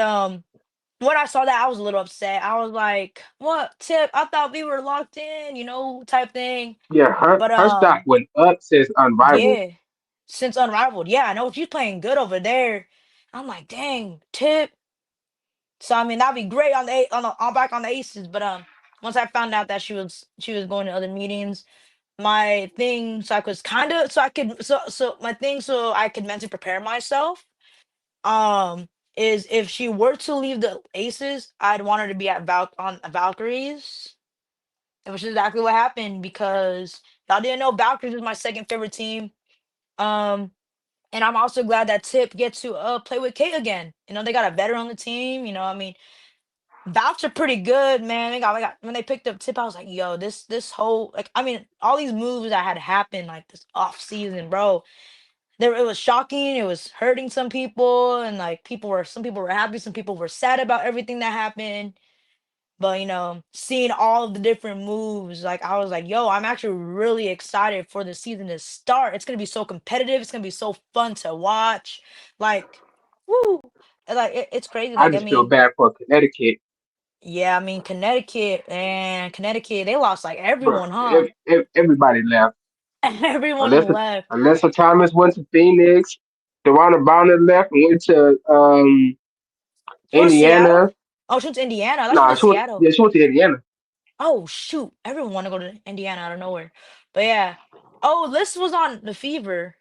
when I saw that, I was a little upset. I was like, "What, Tip? I thought we were locked in, type thing." Yeah, But her stock went up since Unrivaled. yeah, since Unrivaled, yeah, I know she's playing good over there. I'm like, dang, Tip. So I mean, that'd be great on back on the Aces. But once I found out that she was going to other meetings, my thing, so I was kind of my thing, so I could mentally prepare myself. Um, is if she were to leave the Aces, I'd want her to be at Valkyries, which is exactly what happened because y'all didn't know Valkyries is my second favorite team. Um, and I'm also glad that Tip gets to play with Kate again. They got a veteran on the team. I mean, Valks are pretty good, man. They got when they picked up Tip, I was like, yo, this whole like, I mean, all these moves that had happened like this off season, bro. It was shocking. It was hurting some people, and like some people were happy, some people were sad about everything that happened. But seeing all of the different moves, like I was like, yo, I'm actually really excited for the season to start. It's gonna be so competitive. It's gonna be so fun to watch. Like, woo! Like it's crazy. I Like I just feel mean, bad for Connecticut, yeah, I mean Connecticut, they lost like bro. everyone, huh? Everybody left. Everyone left. Unless Thomas went to Phoenix, Dewana Bonner left and went to She went to Seattle. Indiana. Oh, she went to Indiana. I thought she Nah, went to Seattle. she went to Indiana. Oh shoot! Everyone want to go to Indiana out of nowhere. But yeah. Oh, this was on the Fever,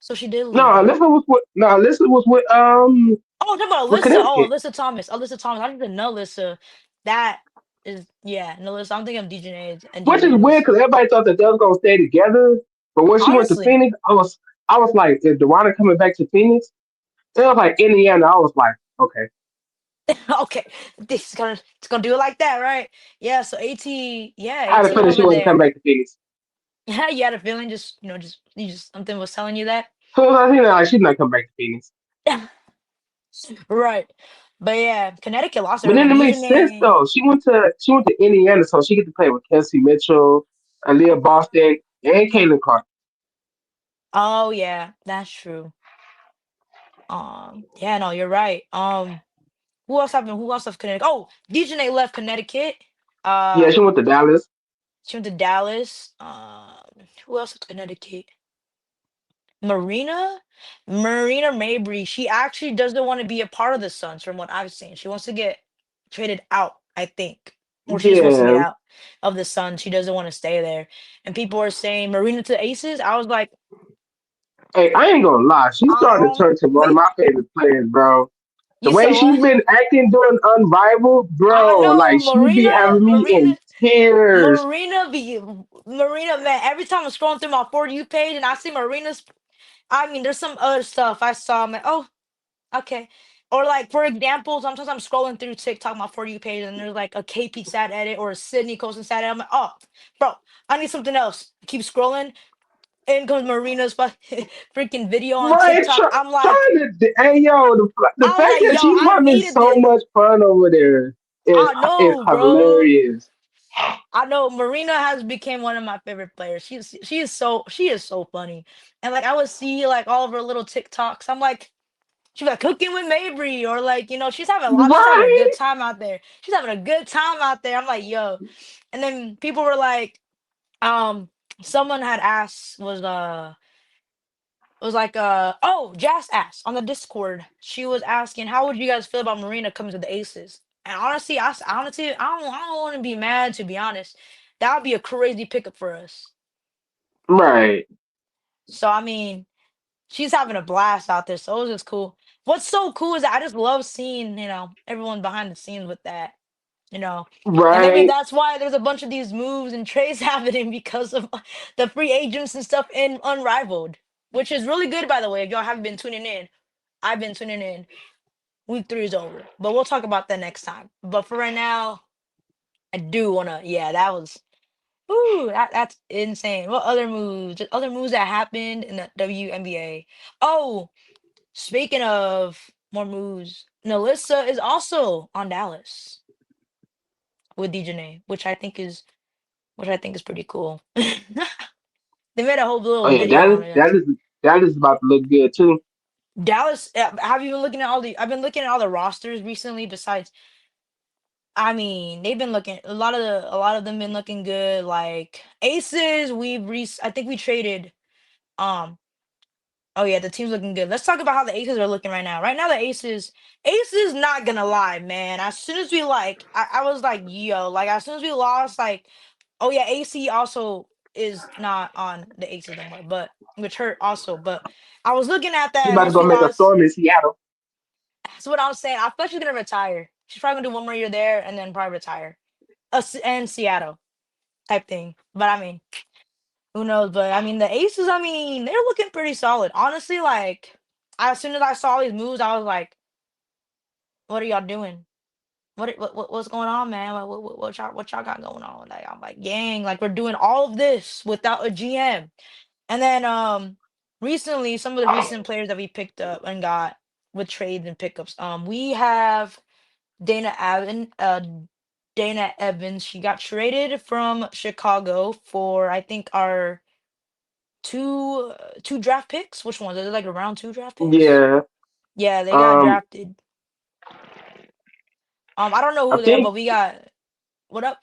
so she did No, leave, huh? Alyssa was Oh, talk about with Alyssa. Oh, Connecticut. Alyssa Thomas. Alyssa Thomas. I didn't even know Alyssa. That is yeah, no, listen, I'm thinking of DJ and which is weird DJ's. because everybody thought that they was gonna stay together. But when she went to Honestly, Phoenix, I was like, is Dewana coming back to Phoenix? It was like Indiana. I was like, okay. okay, it's gonna do it like that, right? Yeah, so yeah, I had a AT feeling she over wasn't coming there. back to Phoenix. Yeah, you had a feeling, just something was telling you that. So I think like she's not coming back to Phoenix. Right. But yeah, Connecticut lost But her, then but it makes sense DJ. though. She went to Indiana, so she get to play with Kelsey Mitchell, Aaliyah Boston, and Caitlin Clark. Oh yeah, that's true. Yeah, no, you're right. Who else left Connecticut? Oh, DJ left Connecticut. Yeah, Uh, she went to Dallas. she went to Dallas. Who else left Connecticut? Marina, Marina Mabry. She actually doesn't want to be a part of the Suns, from what I've seen. She wants to get traded out, I think, or she just wants to get Yeah. out of the Suns. She doesn't want to stay there. And people are saying Marina to Aces. I was like, Hey, I ain't gonna lie. She started to um, turn to one of wait, my favorite players, bro. The you said way she what? been acting during Unrivaled, I bro, know like she be having me in tears. Marina, man. Every time I'm scrolling through my For You page and I see Marina's, I mean, there's some other stuff I saw. I'm like, oh, okay. Or like, for example, sometimes I'm scrolling through TikTok, my For You page, and there's like a KP stat edit or a Sydney Colson stat edit. I'm like, oh, bro, I need something else. Keep scrolling. In comes Marina's freaking video on Right, TikTok. trying to, hey yo, the I was fact like, that yo, she's I having needed so this. much fun over there I is know, bro. hilarious. I know Marina has become one of my favorite players. She is so funny. And like I would see like all of her little TikToks. I'm like, she's like cooking with Mabry, or like, she's having a good Right, time out there. She's having a good time out there. I'm like, yo. And then people were like, um, someone had asked was like oh, Jazz asked on the Discord. She was asking, how would you guys feel about Marina coming to the Aces? And honestly, I don't want to be mad, to be honest. That would be a crazy pickup for us. right, So I mean, she's having a blast out there, so it was just cool. What's so cool is that I just love seeing, everyone behind the scenes with that, you know. And maybe right. that's why there's a bunch of these moves and trades happening because of the free agents and stuff in Unrivaled, which is really good, by the way. If y'all haven't been tuning in, I've been tuning in. Week 3 is over, but we'll talk about that next time. But for right now, I do wanna. Yeah, that was. Ooh, that's insane. What other moves? Just other moves that happened in the WNBA. Oh, speaking of more moves, Nalissa is also on Dallas with DJ, which I think is pretty cool. They made a whole Oh little yeah, video on it. that is about to look good too. Dallas, have you been looking at all the? I've been looking at all the rosters recently. Besides, I mean, they've been looking a lot of them been looking good. Like Aces, I think we traded. Um, oh yeah, the team's looking good. Let's talk about how the Aces are looking right now. Right now, the Aces, not gonna lie, man. As soon as we I was like, yo, like as soon as we lost, like, oh yeah, AC also is not on the Aces no more, but which hurt also. But I was looking at that, She and about to once go we make a lost, storm in Seattle. that's what I was saying. I thought she's gonna retire. She's probably gonna do one more year there and then probably retire. And Seattle type thing. But I mean, who knows? But I mean, the Aces, I mean, they're looking pretty solid. Honestly, like, as soon as I saw these moves, I was like, what are y'all doing? What's going on, man? What y'all got going on? Like, I'm like, gang, like we're doing all of this without a GM. And then recently, some of the recent players that we picked up and got with trades and pickups. We have Dana Evan, Dana Evans. She got traded from Chicago for, I think, our two draft picks. Which ones? Are they like around two draft picks? Yeah. Yeah, they got Um. drafted. I don't know I who they are, think but we got what up?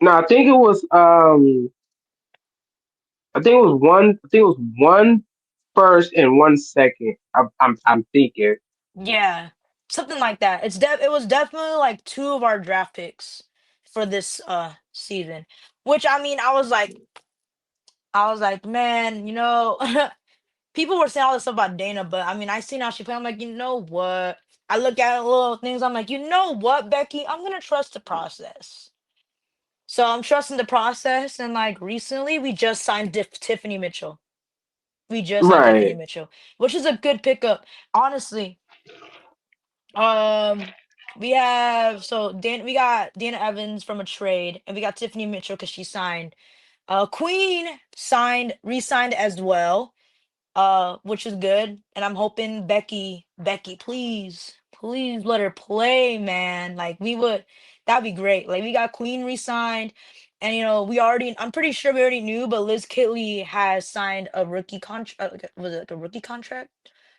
no. I think it was. I think it was one. I think it was one first and one second. I'm thinking. Yeah, something like that. It was definitely like two of our draft picks for this season. Which I mean, I was like, man, people were saying all this stuff about Dana, but I mean, I seen how she played. I'm like, you know what? I look at little things. I'm like, you know what, Becky? I'm gonna trust the process. So I'm trusting the process. And like recently, we just signed Tiffany Mitchell. We just signed Tiffany Right. Mitchell, which is a good pickup. Honestly, um, we got Dana Evans from a trade, and we got Tiffany Mitchell because she signed. Queen re-signed as well, which is good. And I'm hoping Becky, please let her play, man. Like that'd be great. Like we got Queen re-signed, and I'm pretty sure we already knew, but Liz Kitley has signed a rookie contract. Was it like a rookie contract?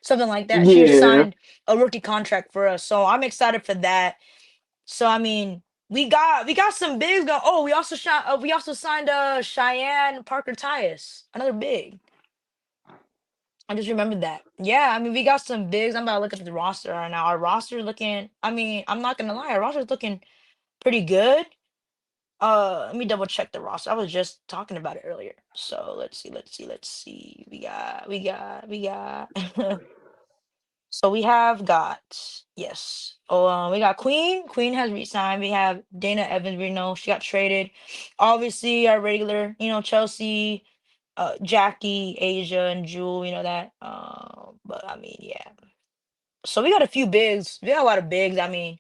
Something like that. She just Yeah. signed a rookie contract for us, so I'm excited for that. So I mean, we got some bigs going. Oh, we also signed Cheyenne Parker Tyus, another big. I just remembered that. Yeah, I mean, we got some bigs. I'm about to look at the roster right now. Our roster looking. I mean, I'm not gonna lie, our roster's looking pretty good. Let me double check the roster. I was just talking about it earlier. So let's see. We got. So we have got, yes. Oh, we got Queen. Queen has resigned. We have Dana Evans. We know she got traded. Obviously, our regular, Chelsea, Jackie, Asia, and Jewel. You know that. But I mean, yeah. So we got a few bigs. We got a lot of bigs. I mean,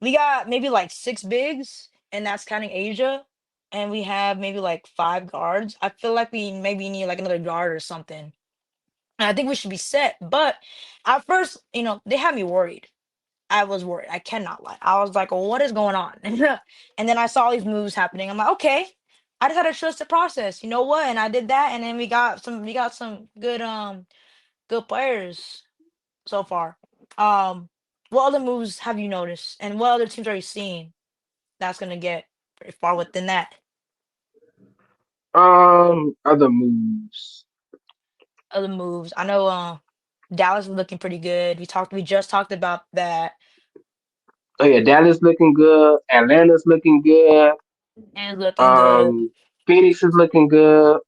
we got maybe like six bigs, and that's counting Asia. And we have maybe like five guards. I feel like we maybe need like another guard or something. And I think we should be set. But at first, they had me worried. I was worried. I cannot lie. I was like, what is going on? And then I saw all these moves happening. I'm like, okay. I just had to trust the process. You know what? And I did that. And then we got some good players so far. Um, what other moves have you noticed? And what other teams are you seeing that's gonna get pretty far within that? Other moves. Other moves. I know Dallas is looking pretty good. We just talked about that. Oh yeah, Dallas looking good. Atlanta's looking good. And looking good. Um, Phoenix is looking good.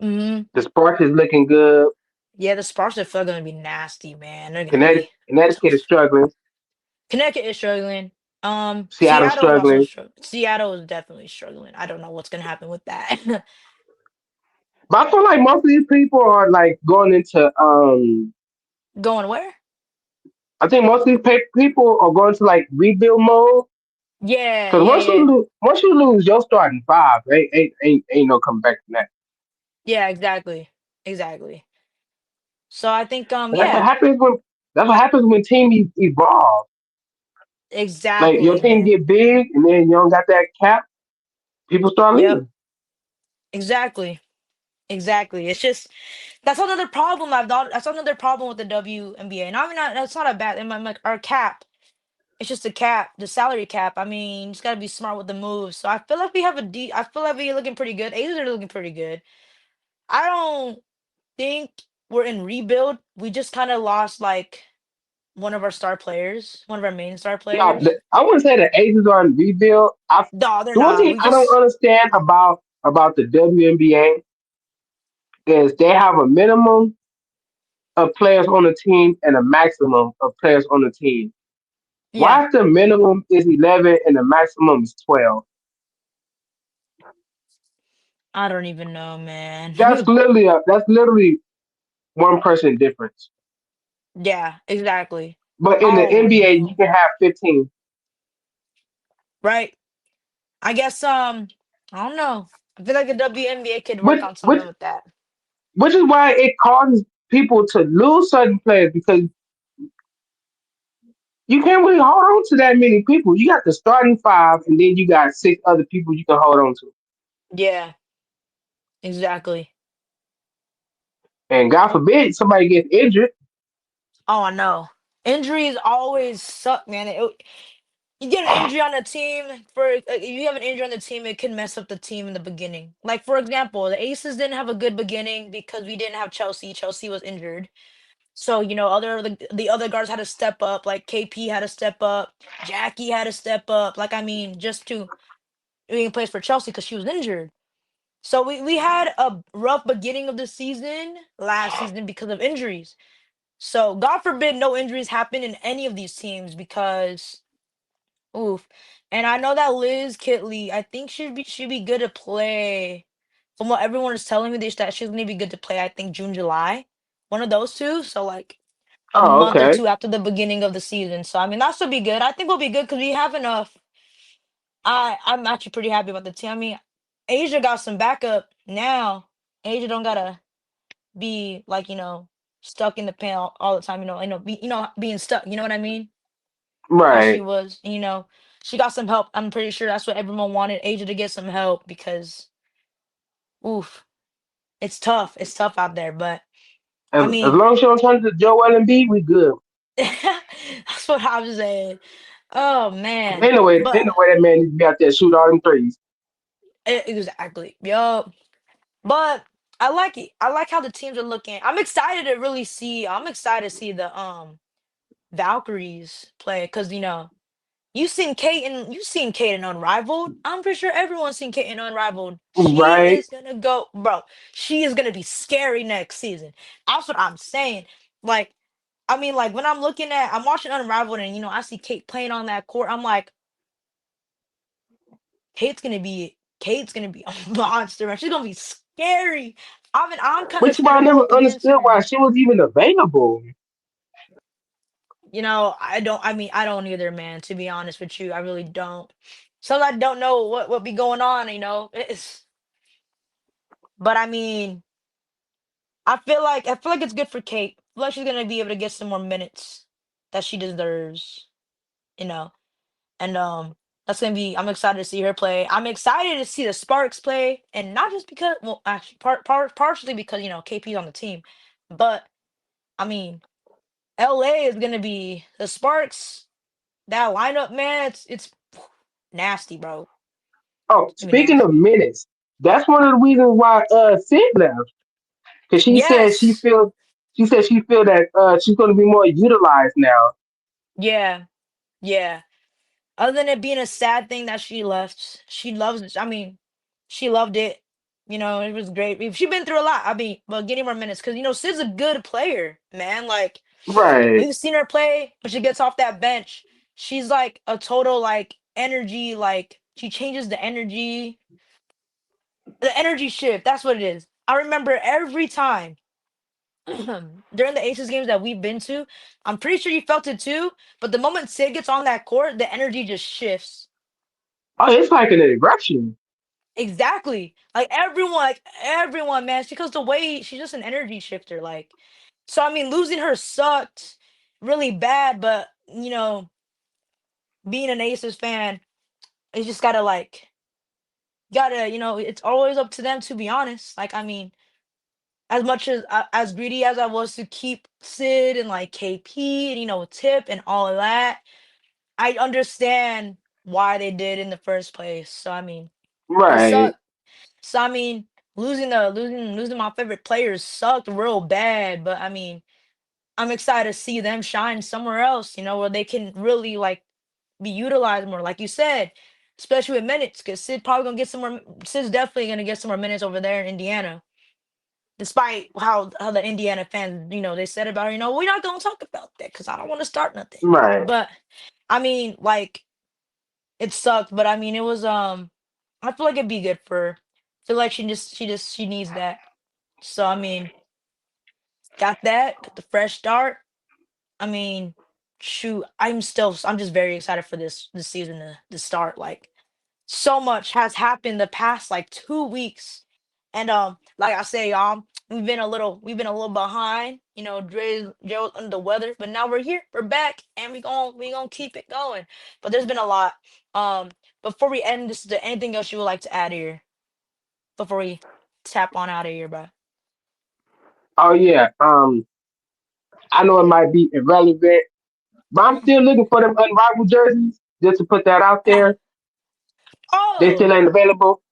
Hmm. The Sparks is looking good. Yeah, the Sparks are still gonna be nasty, man. They're gonna be Connecticut is tough. struggling. Connecticut is struggling. Seattle's Seattle is also struggling. struggling. Seattle is definitely struggling. I don't know what's gonna happen with that. But I feel like most of these people are like going into Going where? I think most of these people are going to like rebuild mode. Yeah, Because yeah, yeah, once you lose your starting five, ain't no coming back from that. yeah. Exactly, exactly. So I think, And yeah, that's what happens when evolve. Like your exactly, team man. get big, and then you don't got that cap. People start Yep, leaving. exactly, exactly. It's just that's another problem with the WNBA. And I mean, that's not a bad. I'm like our cap. It's just the cap, the salary cap. I mean, you just gotta be smart with the moves. So I feel like I feel like we're looking pretty good. Aces are looking pretty good. I don't think we're in rebuild. We just kind of lost like one of our star players, one of our main star No, players. I wouldn't say the Aces are in rebuild. No, they're The one not. thing We I don't just understand about the WNBA is they have a minimum of players on the team and a maximum of players on the team. yeah. Why if the minimum is 11 and the maximum is 12? I don't even know, man. That's literally one person difference. Yeah, exactly. But in I the don't NBA, you know. can have 15, Right? I guess I don't know. I feel like the WNBA could work which on which something with that. which is why it causes people to lose certain players because you can't really hold on to that many people. You got the starting five, and then you got six other people you can hold on to. Yeah, exactly. And God forbid somebody gets injured. Oh, I know. Injuries always suck, man. You get an injury on a team if you have an injury on the team, it can mess up the team in the beginning. Like for example, the Aces didn't have a good beginning because we didn't have Chelsea. Chelsea was injured, so the other guards had to step up. Like KP had to step up, Jackie had to step up. Like I mean, just to being place for Chelsea because she was injured. So we had a rough beginning of the season last season because of injuries. So God forbid no injuries happen in any of these teams because oof. And I know that Liz Kitley, I think she'd be good to play. From what everyone is telling me, that she's gonna be good to play. I think June, July, one of those two. So like a Oh, month or okay. two after the beginning of the season. So I mean that should be good. I think we'll be good because we have enough. I'm actually pretty happy about the team. I mean, Asia got some backup now. Asia don't gotta be like stuck in the pen all the time. Being stuck. You know what I mean? How she Right. was. She got some help. I'm pretty sure that's what everyone wanted Asia to get some help because oof, it's tough. It's tough out there. But I As mean, long as you don't turn to Joel Embiid, we good. that's what I was saying. Oh man, Ain't but no way that man needs to be out there shoot all them threes. exactly, yo. But I like it. I like how the teams are looking. I'm excited to really see. I'm excited to see the Valkyries play because you've seen Kate in Unrivaled. I'm pretty sure everyone's seen Kate in Unrivaled. She Right. is gonna go, bro. She is gonna be scary next season. That's what I'm saying. Like, I mean, like when I'm watching Unrivaled and I see Kate playing on that court. I'm like, Kate's gonna be a monster, man. She's gonna be scary. I'm kind of Which why scared I to go never up against understood her. why she was even available. I don't either, man. To be honest with you, I really don't. So I don't know what be going on. But I mean, I feel like it's good for Kate. I feel like she's gonna be able to get some more minutes that she deserves. You know, and that's gonna be. I'm excited to see her play. I'm excited to see the Sparks play, and not just because, well, actually, partially because KP's on the team, but I mean, LA is gonna be the Sparks. That lineup, man, it's nasty, bro. Oh, It's gonna be speaking of nasty. minutes, that's one of the reasons why Sid left. Because Yes. she said she feel that she's gonna be more utilized now. Yeah. Yeah. Other than it being a sad thing that she left, she loves it. I mean, she loved it. It was great. She been through a lot. I mean, but getting more minutes because Sid's a good player, man. Like Right. we've seen her play when she gets off that bench. She's like a total like energy. Like she changes the energy shift. That's what it is. I remember every time during the Aces games that we've been to. I'm pretty sure you felt it too. But the moment Sid gets on that court, the energy just shifts. Oh, it's like an aggression. Exactly. Like everyone, man. Because the way she's just an energy shifter. Like, so I mean, losing her sucked really bad. But being an Aces fan, you just gotta. It's always up to them to be honest. Like, I mean, as much as greedy as I was to keep Sid and like KP and Tip and all of that, I understand why they did in the first place. So I mean, it Right. sucked. So I mean, losing my favorite players sucked real bad. But I mean, I'm excited to see them shine somewhere else. Where they can really like be utilized more, like you said, especially with minutes. Because Sid probably gonna get some more. Sid's definitely gonna get some more minutes over there in Indiana. Despite how the Indiana fans, they said about her, we're not gonna talk about that because I don't want to start nothing. Right. But I mean, like it sucked, but I mean, it was I feel like it'd be good for her. I feel like she needs that. So I mean, got the fresh start. I mean, shoot, I'm just very excited for this season to start. Like so much has happened the past like 2 weeks. And like I say, y'all, we've been a little behind. Dre was under the weather, but now we're here, we're back, and we gonna keep it going. But there's been a lot. Um, before we end this, is there anything else you would like to add here before we tap on out of here, bro? Oh yeah. I know it might be irrelevant, but I'm still looking for them unrivaled jerseys. Just to put that out there, they still Oh, ain't available.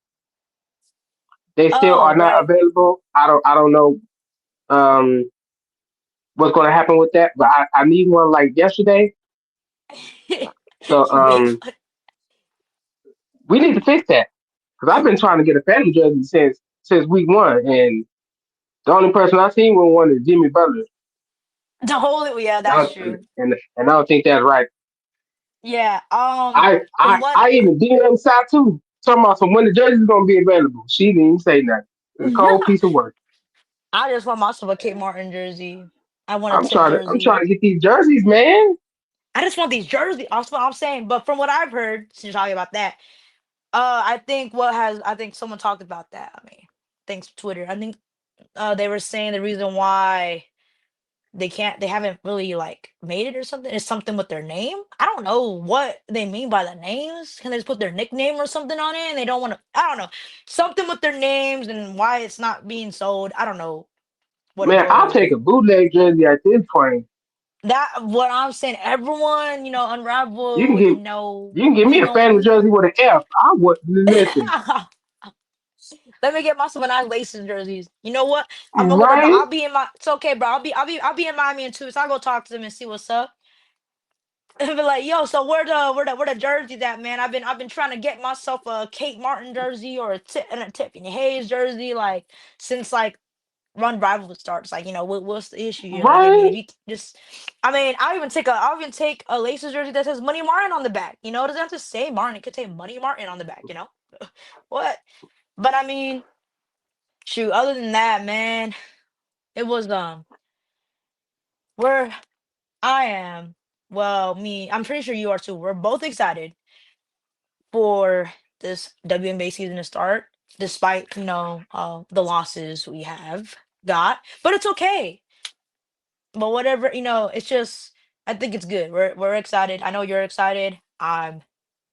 They still oh, are not right. available. I don't know um what's gonna happen with that, but I need one like yesterday. So You wait. we need to fix that because I've been trying to get a Phantom jersey since week one, and the only person I seen with one is Jimmy Butler. The whole yeah, that's true. And I don't think that's right. Yeah. I From I what I even DM side too. Talking about some when the jersey's gonna be available. She didn't even say nothing. A cold piece of work. I just want myself a Kate Martin jersey. I want a I'm tip trying to I'm jersey. trying to get these jerseys, man. I just want these jerseys. That's what I'm saying. But from what I've heard, since you're talking about that, I think someone talked about that. I mean, thanks Twitter. I think they were saying the reason why they haven't really like made it or something is something with their name. I don't know what they mean by the names. Can they just put their nickname or something on it and they don't want to, I don't know. Something with their names and why it's not being sold. I don't know what it Man, goes I'll take on. a bootleg jersey at this point. That what I'm saying, everyone, You can unraveled, give you can give me we a gon' Phantom we gon' jersey with an F. I would listen. Let me get myself a nice laces jerseys. You know what? I'm gonna go to. Right? I'll be in my. It's okay, bro. I'll be in Miami in 2 weeks. I'll go talk to them and see what's up. And be like, yo, so where the jerseys at, man? I've been trying to get myself a Kate Martin jersey or a Tiffany Hayes jersey, like since like run rival starts. Like, what's the issue here? Like, I mean, Right? if you just, I mean, I'll even take a laces jersey that says Money Martin on the back. It doesn't have to say Martin. It could say Money Martin on the back. What? But I mean, shoot. Other than that, man, it was where I am. Well, me, I'm pretty sure you are too. We're both excited for this WNBA season to start, despite the losses we have got. But it's okay. But whatever, it's just I think it's good. We're excited. I know you're excited. I'm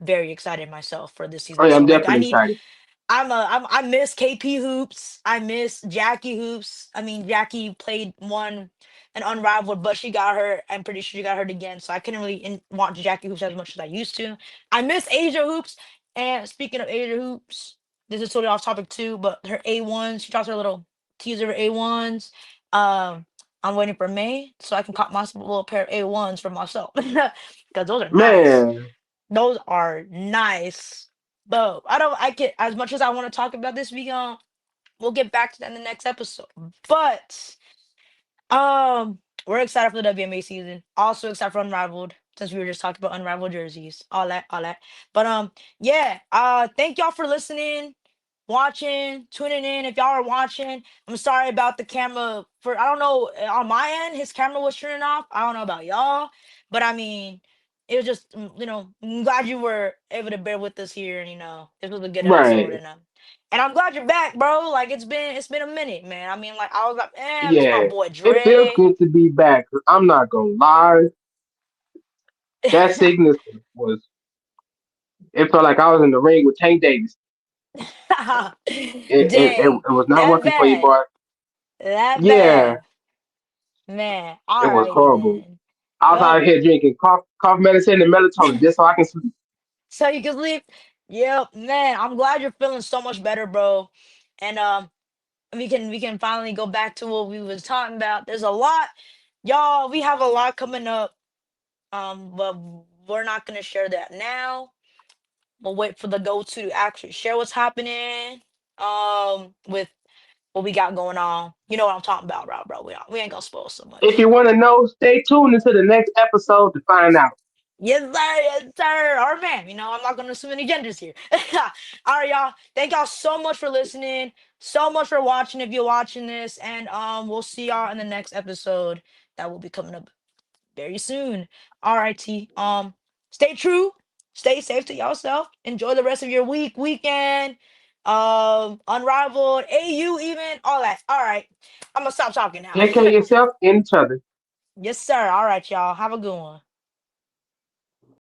very excited myself for this Oh season to yeah, I'm start. Like I definitely need excited. I miss KP hoops. I miss Jackie hoops. I mean, Jackie played one an unrivaled, but she got hurt. I'm pretty sure she got hurt again, so I couldn't really watch Jackie hoops as much as I used to. I miss Asia hoops. And speaking of Asia hoops, this is totally off topic too, but her A1s, she dropped her little teaser of A1s. Um, I'm waiting for May so I can cop myself a little pair of A1s for myself because those are nice. Man, Those are nice. But I can as much as I want to talk about this, we'll get back to that in the next episode. But we're excited for the WNBA season. Also excited for Unrivaled, since we were just talking about Unrivaled jerseys, all that, all that. But yeah. Thank y'all for listening, watching, tuning in. If y'all are watching, I'm sorry about the camera. For I don't know on my end, his camera was turning off. I don't know about y'all, but I mean, it was just I'm glad you were able to bear with us here, and this was a good episode, right. and I'm glad you're back, bro. Like it's been a minute, man. I mean, like I was like, I miss my Yeah. boy It feels Dre. good to be back. I'm not gonna lie. That sickness was it felt like I was in the ring with Tank Davis. Dang, It was not that working for you, bad, boy. that Yeah, bad, man. it was Alrighty horrible. then. I was Yup. out here drinking cough medicine and melatonin just so I can sleep. So you can sleep. Yep, man. I'm glad you're feeling so much better, bro. And we can finally go back to what we was talking about. There's a lot, y'all. We have a lot coming up. But we're not gonna share that now. We'll wait for the go-to to actually share what's happening. With what we got going on. You know what I'm talking about, bro. We ain't gonna spoil so If much. you want to know, stay tuned into the next episode to find out. Yes, sir. Yes, sir. Or ma'am. I'm not going to assume any genders here. All right, y'all. Thank y'all so much for listening. So much for watching if you're watching this. And we'll see y'all in the next episode that will be coming up very soon. All righty. Stay true. Stay safe to yourself. Enjoy the rest of your weekend. Unrivaled, AU even, all that. All right. I'm gonna stop talking now. Take care of yourself and each other. Yes, sir. All right, y'all. Have a good one.